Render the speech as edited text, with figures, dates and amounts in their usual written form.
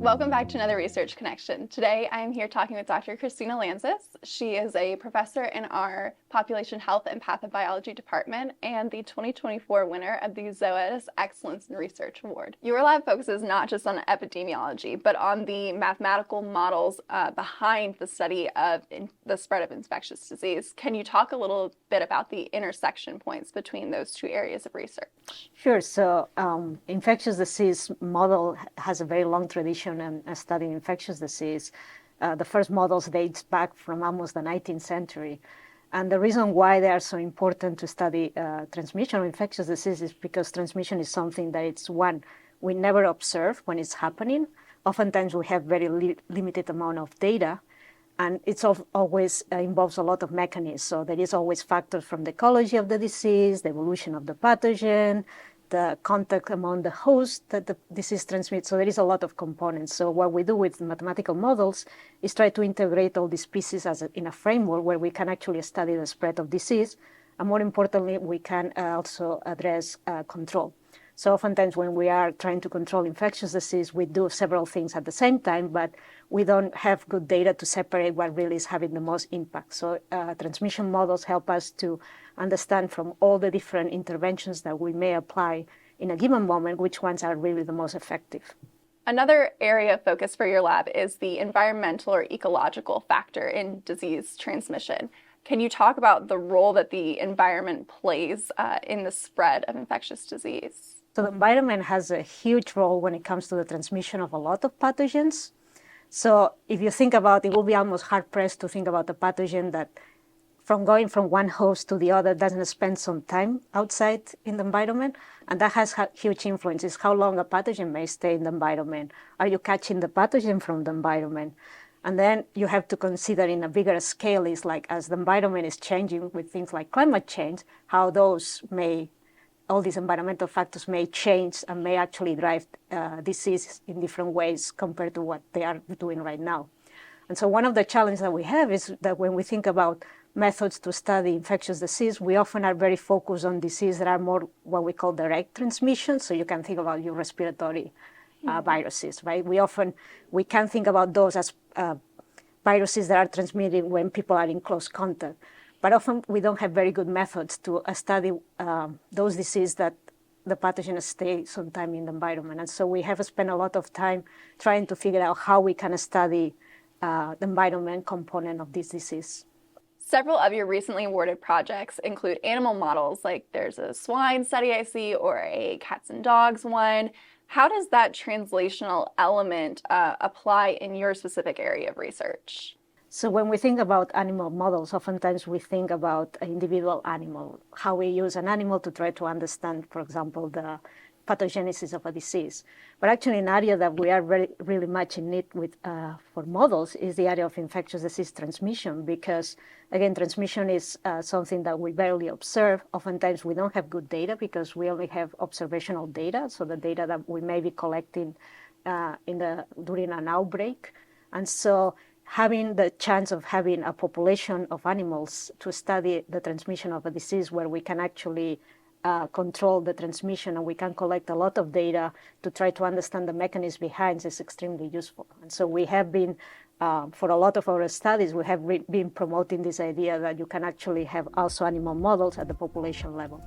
Welcome back to another Research Connection. Today I am here talking with Dr. Cristina Lanzas. She is a professor in our Population Health and Pathobiology department and the 2024 winner of the Zoetis Excellence in Research Award. Your lab focuses not just on epidemiology, but on the mathematical models behind the study of the spread of infectious disease. Can you talk a little bit about the intersection points between those two areas of research? Sure. So infectious disease model has a very long tradition in studying infectious disease. The first models dates back from almost the 19th century. And the reason why they are so important to study transmission of infectious disease is because transmission is something that it's one we never observe when it's happening. Oftentimes we have very limited amount of data, and it's always involves a lot of mechanisms. So there is always factors from the ecology of the disease, the evolution of the pathogen, the contact among the host that the disease transmits. So there is a lot of components. So what we do with mathematical models is try to integrate all these pieces in a framework where we can actually study the spread of disease. And more importantly, we can also address control. So oftentimes when we are trying to control infectious disease, we do several things at the same time, but we don't have good data to separate what really is having the most impact. So transmission models help us to understand from all the different interventions that we may apply in a given moment, which ones are really the most effective. Another area of focus for your lab is the environmental or ecological factor in disease transmission. Can you talk about the role that the environment plays in the spread of infectious disease? So the environment has a huge role when it comes to the transmission of a lot of pathogens. So if you think about it, will be almost hard-pressed to think about a pathogen that from going from one host to the other doesn't spend some time outside in the environment. And that has huge influences, how long a pathogen may stay in the environment. Are you catching the pathogen from the environment? And then you have to consider in a bigger scale is like as the environment is changing with things like climate change, how all these environmental factors may change and may actually drive disease in different ways compared to what they are doing right now. And so one of the challenges that we have is that when we think about methods to study infectious disease, we often are very focused on diseases that are more what we call direct transmission. So you can think about your respiratory viruses, right? We can think about those as viruses that are transmitted when people are in close contact. But often we don't have very good methods to study those diseases that the pathogen stays some time in the environment. And so we have spent a lot of time trying to figure out how we can study the environment component of this disease. Several of your recently awarded projects include animal models, like there's a swine study I see, or a cats and dogs one. How does that translational element apply in your specific area of research? So when we think about animal models, oftentimes we think about an individual animal, how we use an animal to try to understand, for example, the pathogenesis of a disease. But actually an area that we are really much in need with for models is the area of infectious disease transmission, because again, transmission is something that we barely observe. Oftentimes we don't have good data because we only have observational data, so the data that we may be collecting during an outbreak. And so having the chance of having a population of animals to study the transmission of a disease where we can actually control the transmission and we can collect a lot of data to try to understand the mechanism behind is extremely useful. And so we have been, for a lot of our studies, we have been promoting this idea that you can actually have also animal models at the population level.